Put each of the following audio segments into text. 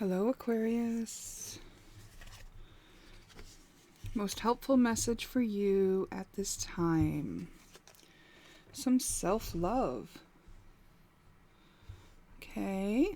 Hello, Aquarius. Most helpful message for you at this time. Some self-love. Okay.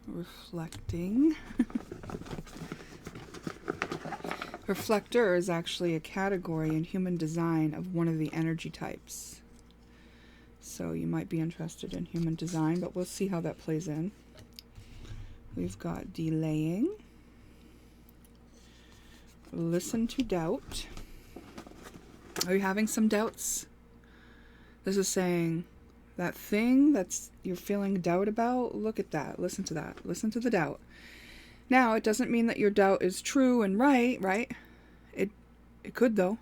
Reflecting. Reflector is actually a category in human design of one of the energy types. So you might be interested in human design, but we'll see how that plays in. We've got delaying. Listen to doubt. Are you having some doubts? This is saying that thing that's you're feeling doubt about, look at that. Listen to that. Listen to the doubt. Now, it doesn't mean that your doubt is true and right? It could, though.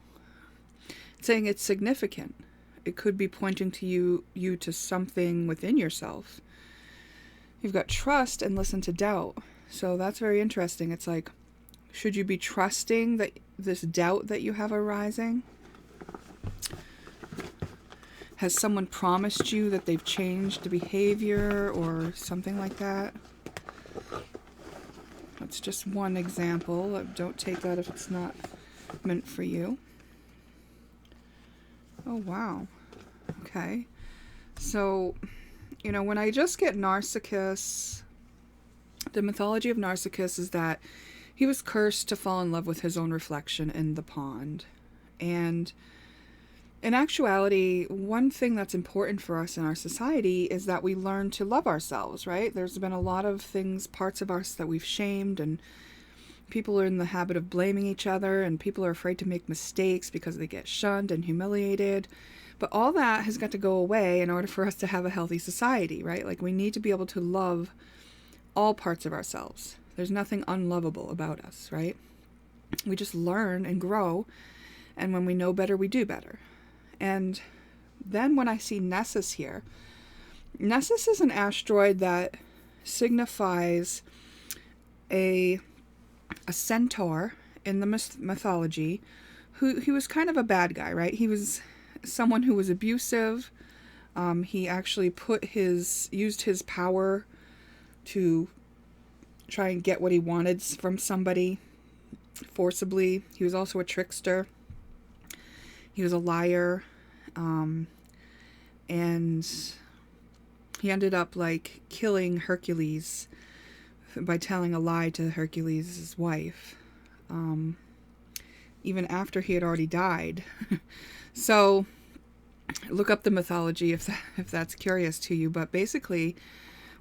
It's saying it's significant. It could be pointing to you to something within yourself. You've got trust and listen to doubt. So that's very interesting. It's like, should you be trusting that this doubt that you have arising? Has someone promised you that they've changed the behavior or something like that? That's just one example. Don't take that if it's not meant for you. Oh, wow. Okay. So, when I just get Narcissus, the mythology of Narcissus is that he was cursed to fall in love with his own reflection in the pond. And in actuality, one thing that's important for us in our society is that we learn to love ourselves, right? There's been a lot of things, parts of us that we've shamed, and people are in the habit of blaming each other, and people are afraid to make mistakes because they get shunned and humiliated. But all that has got to go away in order for us to have a healthy society, right? Like, we need to be able to love all parts of ourselves. There's nothing unlovable about us, right? We just learn and grow, and when we know better, we do better. And then when I see Nessus here, Nessus is an asteroid that signifies a centaur in the mythology he was kind of a bad guy, right? He was someone who was abusive. He actually used his power to try and get what he wanted from somebody forcibly. He was also a trickster. He was a liar. And he ended up killing Hercules by telling a lie to Hercules' wife, even after he had already died. So look up the mythology if that's curious to you. But basically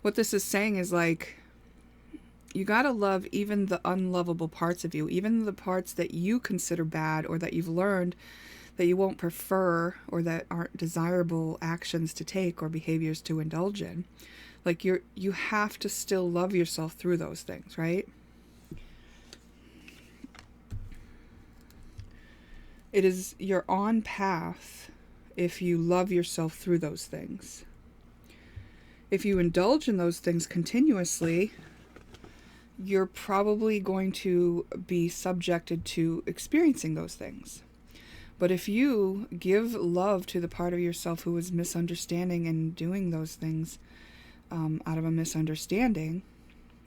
what this is saying is you gotta love even the unlovable parts of you, even the parts that you consider bad or that you've learned that you won't prefer or that aren't desirable actions to take or behaviors to indulge in. You have to still love yourself through those things, right? You're on path if you love yourself through those things. If you indulge in those things continuously, you're probably going to be subjected to experiencing those things. But if you give love to the part of yourself who is misunderstanding and doing those things out of a misunderstanding,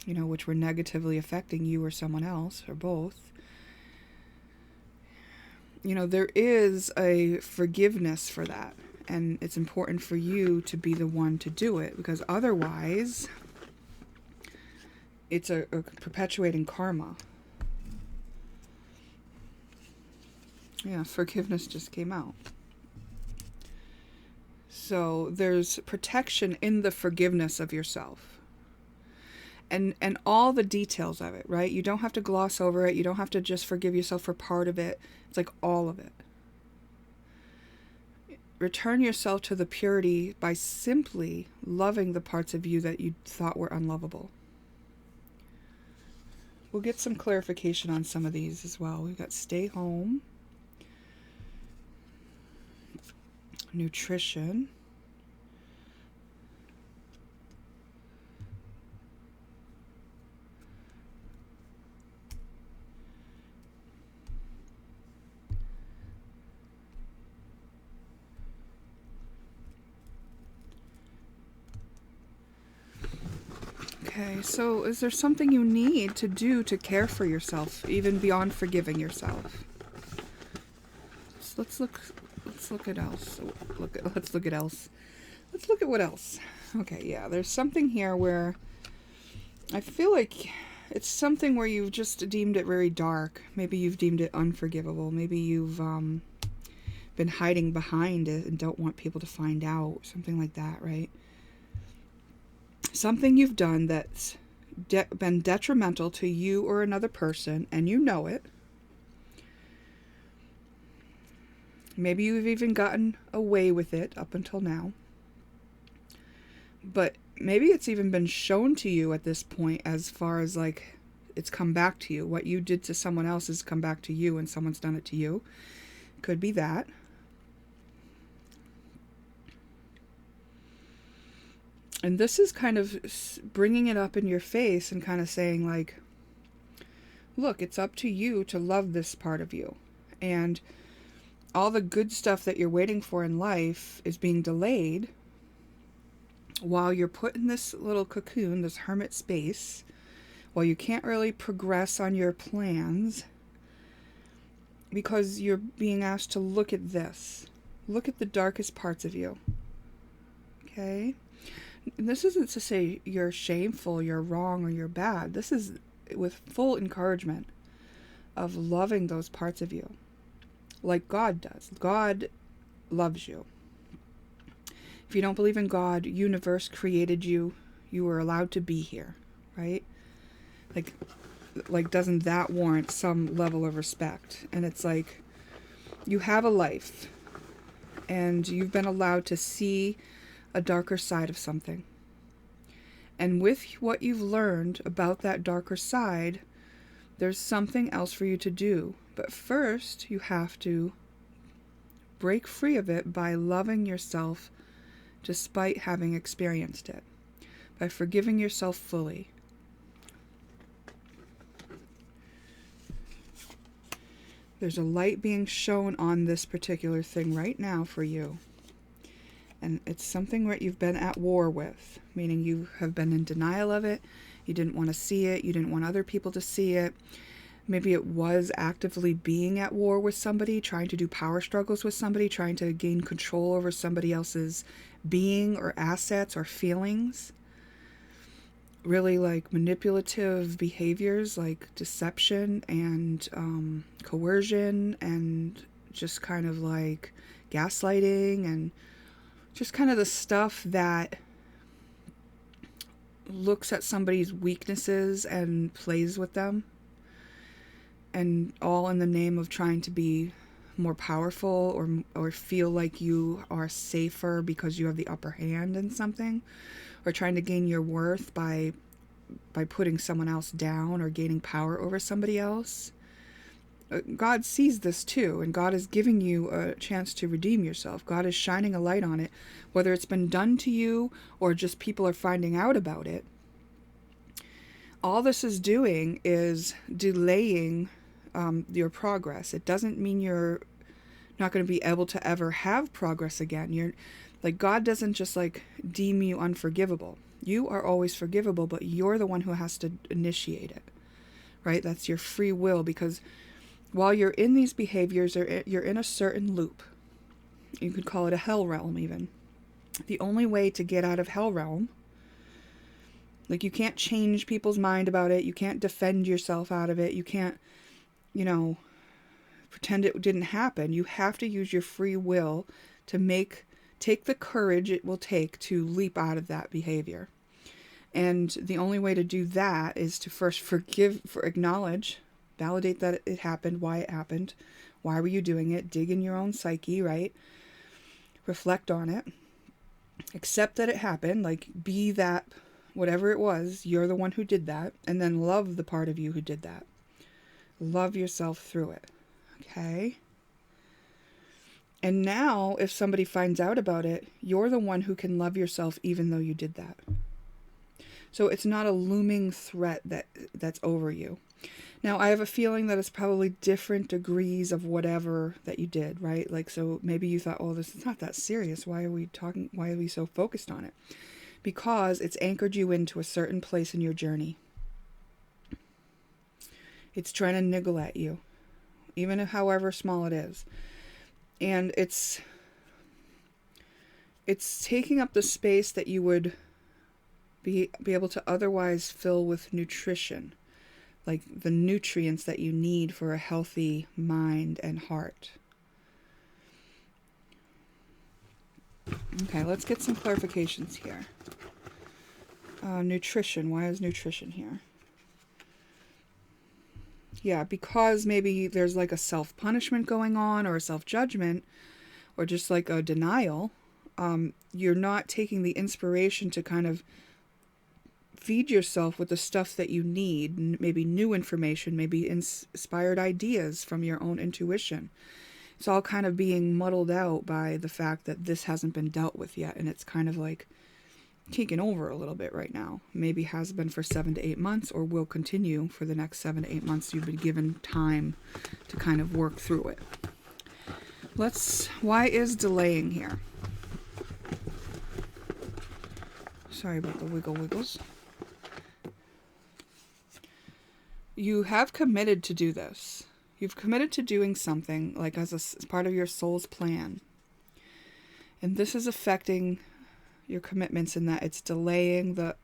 which were negatively affecting you or someone else or both, there is a forgiveness for that. And it's important for you to be the one to do it, because otherwise it's a perpetuating karma. Yeah, forgiveness just came out. So there's protection in the forgiveness of yourself. And all the details of it, right? You don't have to gloss over it. You don't have to just forgive yourself for part of it. It's all of it. Return yourself to the purity by simply loving the parts of you that you thought were unlovable. We'll get some clarification on some of these as well. We've got stay home, nutrition, Okay, so is there something you need to do to care for yourself, even beyond forgiving yourself? Let's look at else. Let's look at what else. Okay, yeah, there's something here where I feel like it's something where you've just deemed it very dark. Maybe you've deemed it unforgivable. Maybe you've been hiding behind it and don't want people to find out. Something like that, right? Something you've done that's been detrimental to you or another person, and you know it. Maybe you've even gotten away with it up until now. But maybe it's even been shown to you at this point, as far as like it's come back to you. What you did to someone else has come back to you, and someone's done it to you. Could be that. And this is kind of bringing it up in your face and kind of saying like, look, it's up to you to love this part of you. And all the good stuff that you're waiting for in life is being delayed while you're put in this little cocoon, this hermit space, while you can't really progress on your plans because you're being asked to look at this. Look at the darkest parts of you. Okay? And this isn't to say you're shameful, you're wrong, or you're bad. This is with full encouragement of loving those parts of you. Like God does. God loves you. If you don't believe in God, universe created you. You were allowed to be here, right? Like doesn't that warrant some level of respect? And it's like, you have a life, and you've been allowed to see a darker side of something. And with what you've learned about that darker side, there's something else for you to do. But first, you have to break free of it by loving yourself despite having experienced it, by forgiving yourself fully. There's a light being shown on this particular thing right now for you. And it's something that you've been at war with, meaning you have been in denial of it. You didn't want to see it. You didn't want other people to see it. Maybe it was actively being at war with somebody, trying to do power struggles with somebody, trying to gain control over somebody else's being or assets or feelings. Really like manipulative behaviors like deception and coercion and just kind of like gaslighting and just kind of the stuff that looks at somebody's weaknesses and plays with them, and all in the name of trying to be more powerful or feel like you are safer because you have the upper hand in something, or trying to gain your worth by putting someone else down or gaining power over somebody else. God sees this too, and God is giving you a chance to redeem yourself. God is shining a light on it, whether it's been done to you or just people are finding out about it. All this is doing is delaying your progress. It doesn't mean you're not going to be able to ever have progress again. You're like, God doesn't just like deem you unforgivable. You are always forgivable, but you're the one who has to initiate it, right? That's your free will, because while you're in these behaviors, or you're in a certain loop, you could call it a hell realm even. The only way to get out of hell realm, like you can't change people's mind about it. You can't defend yourself out of it. You can't, pretend it didn't happen. You have to use your free will to take the courage it will take to leap out of that behavior. And the only way to do that is to first acknowledge, validate that it happened, why it happened, why were you doing it, dig in your own psyche, right? Reflect on it, accept that it happened, like be that, whatever it was, you're the one who did that, and then love the part of you who did that. Love yourself through it, okay? And now, if somebody finds out about it, you're the one who can love yourself even though you did that. So it's not a looming threat that's over you. Now, I have a feeling that it's probably different degrees of whatever that you did, right? Like, so maybe you thought, oh, this is not that serious. Why are we so focused on it? because it's anchored you into a certain place in your journey. It's trying to niggle at you, even if however small it is. And it's taking up the space that you would be able to otherwise fill with nutrition, like the nutrients that you need for a healthy mind and heart. Okay, let's get some clarifications here. Nutrition. Why is nutrition here? Yeah, because maybe there's like a self-punishment going on, or a self-judgment, or just like a denial. You're not taking the inspiration to kind of feed yourself with the stuff that you need, maybe new information, maybe inspired ideas from your own intuition. It's all kind of being muddled out by the fact that this hasn't been dealt with yet, and it's kind of like taken over a little bit right now. Maybe has been for 7 to 8 months, or will continue for the next 7 to 8 months. You've been given time to kind of work through it. Why is delaying here? Sorry about the wiggles. You have committed to do this. You've committed to doing something, like as part of your soul's plan. And this is affecting your commitments in that it's delaying the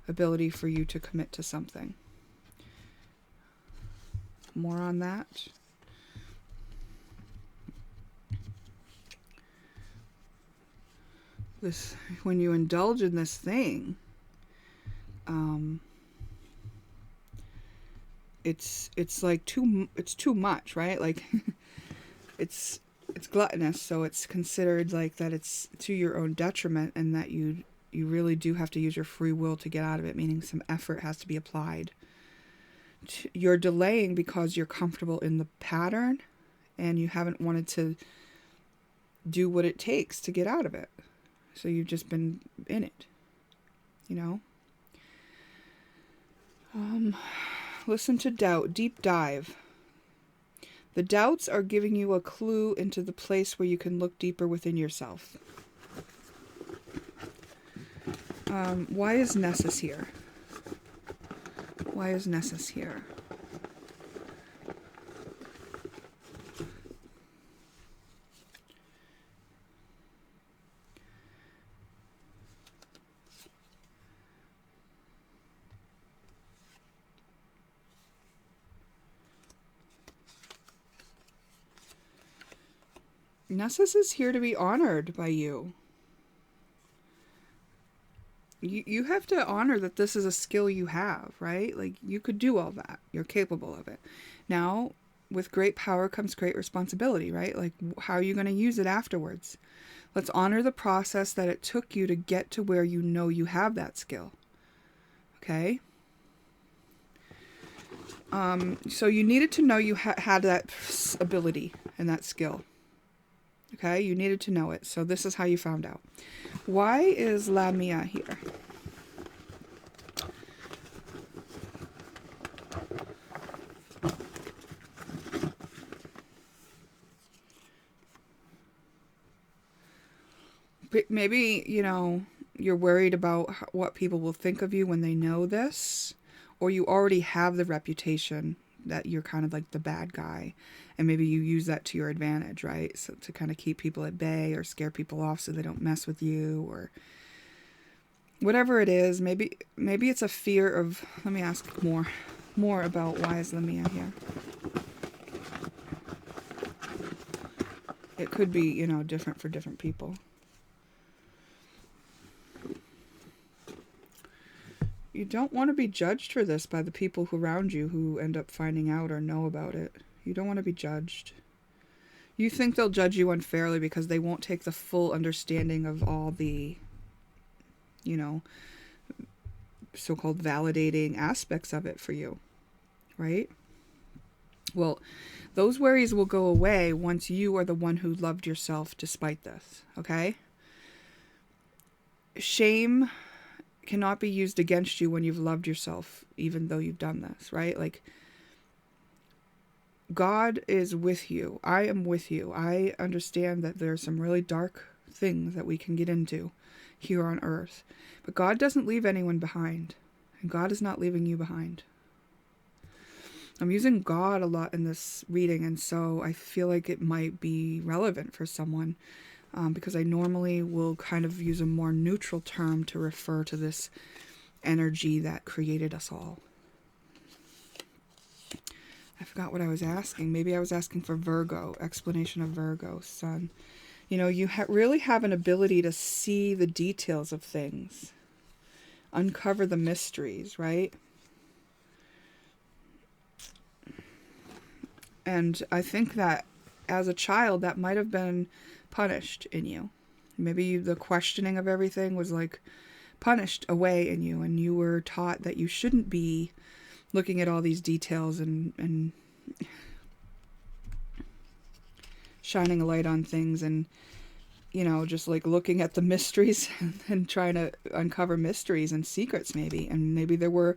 ability for you to commit to something. More on that. When you indulge in this thing, it's like it's too much, right? Like it's gluttonous, so it's considered like that it's to your own detriment, and that you really do have to use your free will to get out of it, meaning some effort has to be applied. You're delaying because you're comfortable in the pattern, and you haven't wanted to do what it takes to get out of it. So you've just been in it, you know? Listen to doubt. Deep dive. The doubts are giving you a clue into the place where you can look deeper within yourself. Why is Nessus here? Why is Nessus here? Nessus is here to be honored by you. You have to honor that this is a skill you have, right? Like, you could do all that. You're capable of it. Now, with great power comes great responsibility, right? Like, how are you going to use it afterwards? Let's honor the process that it took you to get to where you know you have that skill. Okay? So you needed to know you had that ability and that skill. Okay? You needed to know it. So this is how you found out. Why is Lamia here? Maybe, you're worried about what people will think of you when they know this, or you already have the reputation that you're kind of like the bad guy, and maybe you use that to your advantage, right? So to kind of keep people at bay or scare people off so they don't mess with you, or whatever it is. Maybe it's a fear of, let me ask more about why is Lamia here. It could be, different for different people. You don't want to be judged for this by the people around you who end up finding out or know about it. You don't want to be judged. You think they'll judge you unfairly because they won't take the full understanding of all the, so-called validating aspects of it for you, right? Well, those worries will go away once you are the one who loved yourself despite this, okay? Shame cannot be used against you when you've loved yourself, even though you've done this, right? Like, God is with you. I am with you. I understand that there are some really dark things that we can get into here on earth. But God doesn't leave anyone behind. And God is not leaving you behind. I'm using God a lot in this reading, and so I feel like it might be relevant for someone, because I normally will kind of use a more neutral term to refer to this energy that created us all. I forgot what I was asking. Maybe I was asking for Virgo, explanation of Virgo, sun. You know, you really have an ability to see the details of things, uncover the mysteries, right? And I think that as a child, that might have been punished in you. Maybe the questioning of everything was like punished away in you, and you were taught that you shouldn't be looking at all these details and shining a light on things, and, you know, just like looking at the mysteries and trying to uncover mysteries and secrets maybe. And maybe there were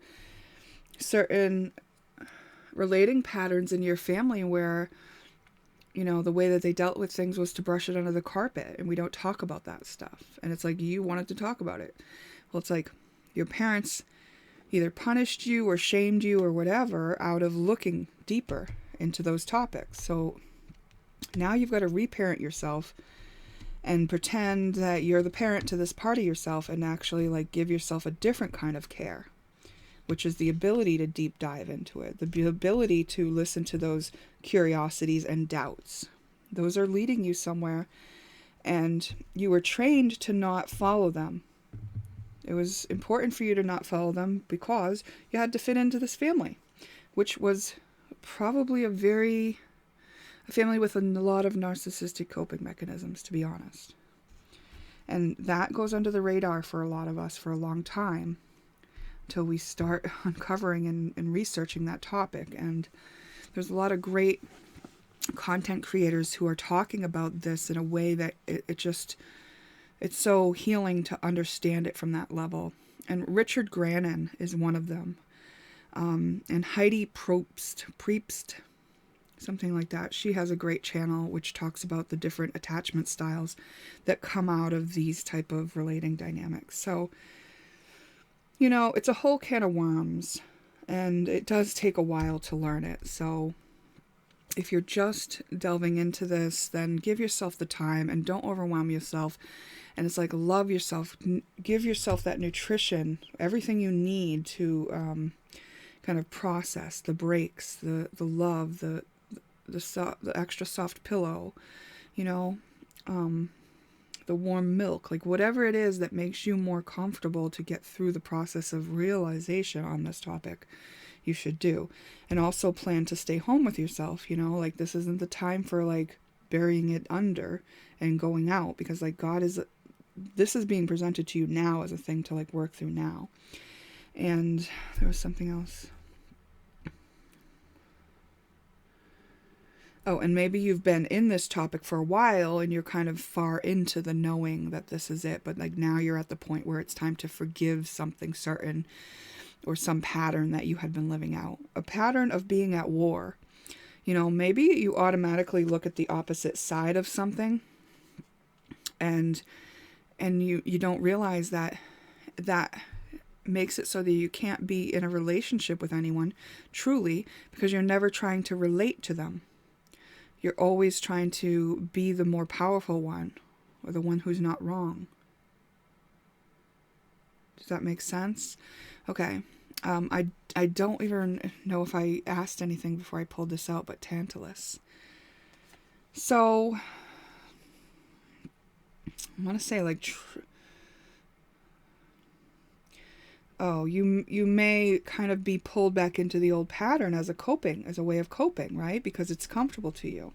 certain relating patterns in your family where, you know, the way that they dealt with things was to brush it under the carpet, and we don't talk about that stuff. And it's like you wanted to talk about it. Well, it's like your parents either punished you or shamed you or whatever out of looking deeper into those topics. So now you've got to reparent yourself and pretend that you're the parent to this part of yourself, and actually like give yourself a different kind of care, which is the ability to deep dive into it, the ability to listen to those curiosities and doubts. Those are leading you somewhere, and you were trained to not follow them. It was important for you to not follow them because you had to fit into this family, which was probably a family with a lot of narcissistic coping mechanisms, to be honest. And that goes under the radar for a lot of us for a long time, till we start uncovering and researching that topic. And there's a lot of great content creators who are talking about this in a way that it's so healing to understand it from that level. And Richard Grannon is one of them. And Heidi Priest, something like that. She has a great channel which talks about the different attachment styles that come out of these type of relating dynamics. So, you know, it's a whole can of worms, and it does take a while to learn it. So if you're just delving into this, then give yourself the time and don't overwhelm yourself. And it's like, love yourself, give yourself that nutrition, everything you need to kind of process the breaks, the love, the extra soft pillow, you know, the warm milk, like whatever it is that makes you more comfortable to get through the process of realization on this topic, you should do. And also plan to stay home with yourself, you know, like this isn't the time for like burying it under and going out, because like this is being presented to you now as a thing to like work through now. And there was something else. Oh, and maybe you've been in this topic for a while and you're kind of far into the knowing that this is it, but like now you're at the point where it's time to forgive something certain or some pattern that you had been living out. A pattern of being at war. You know, maybe you automatically look at the opposite side of something and you don't realize that makes it so that you can't be in a relationship with anyone truly, because you're never trying to relate to them. You're always trying to be the more powerful one, or the one who's not wrong. Does that make sense? Okay. I don't even know if I asked anything before I pulled this out, but Tantalus. So, I want to say like, you may kind of be pulled back into the old pattern as a way of coping, right? Because it's comfortable to you.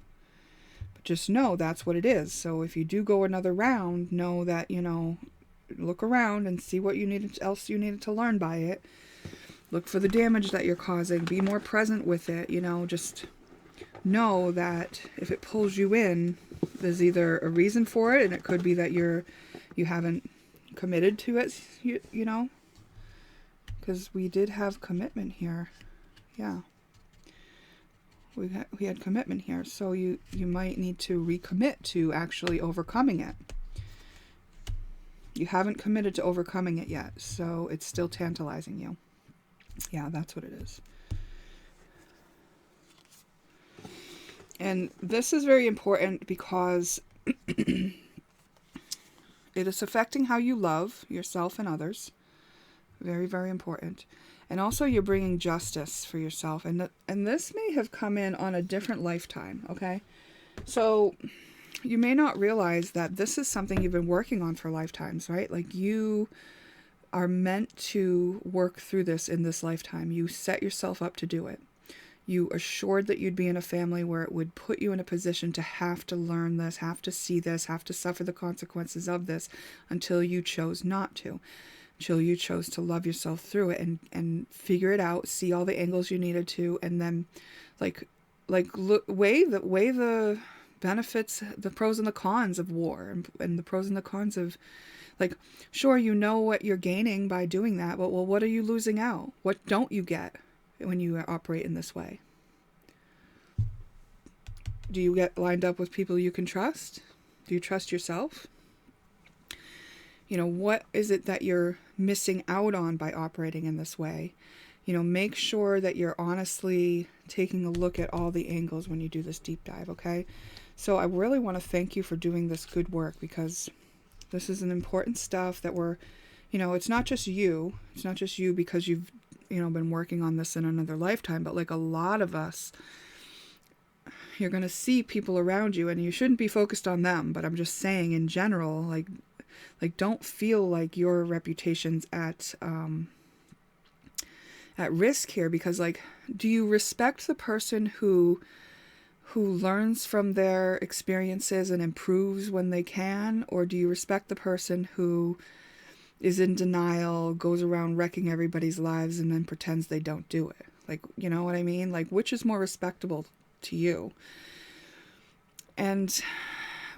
But just know that's what it is. So if you do go another round, know that, you know, look around and see what else you needed to learn by it. Look for the damage that you're causing. Be more present with it, you know, just know that if it pulls you in, there's either a reason for it, and it could be that you haven't committed to it, you know, because we did have commitment here. Yeah. We had commitment here, so you might need to recommit to actually overcoming it. You haven't committed to overcoming it yet, so it's still tantalizing you. Yeah, that's what it is. And this is very important because it is affecting how you love yourself and others. Very, very important. And also you're bringing justice for yourself. And this may have come in on a different lifetime, okay? So you may not realize that this is something you've been working on for lifetimes, right? Like you are meant to work through this in this lifetime. You set yourself up to do it. You assured that you'd be in a family where it would put you in a position to have to learn this, have to see this, have to suffer the consequences of this until you chose not to. Until you chose to love yourself through it and figure it out, see all the angles you needed to, and then weigh the benefits, the pros and the cons of war, and the pros and the cons of, like, sure, you know what you're gaining by doing that, but well, what are you losing out? What don't you get when you operate in this way? Do you get lined up with people you can trust? Do you trust yourself? You know, what is it that you're missing out on by operating in this way? You know, make sure that you're honestly taking a look at all the angles when you do this deep dive, okay? So I really want to thank you for doing this good work, because this is an important stuff that we're, you know, it's not just you. It's not just you because you've, you know, been working on this in another lifetime, but like a lot of us, you're going to see people around you, and you shouldn't be focused on them, but I'm just saying in general, like don't feel like your reputation's at risk here, because, like, do you respect the person who learns from their experiences and improves when they can, or do you respect the person who is in denial, goes around wrecking everybody's lives, and then pretends they don't do it? Like, you know what I mean? Like, which is more respectable to you? And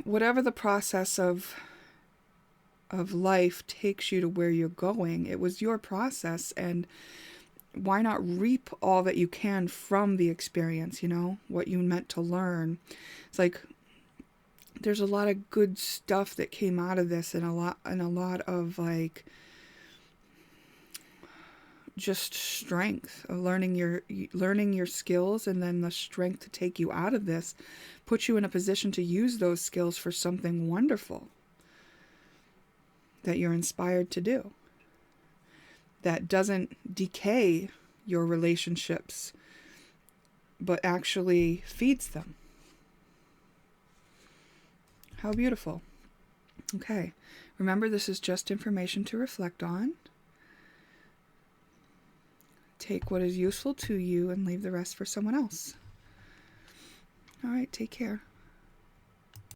whatever the process of life takes you to where you're going, it was your process, and why not reap all that you can from the experience, you know, what you meant to learn. It's like there's a lot of good stuff that came out of this, and a lot of like just strength of learning your skills, and then the strength to take you out of this, put you in a position to use those skills for something wonderful that you're inspired to do, that doesn't decay your relationships, but actually feeds them. How beautiful. Okay. Remember, this is just information to reflect on. Take what is useful to you and leave the rest for someone else. All right, take care.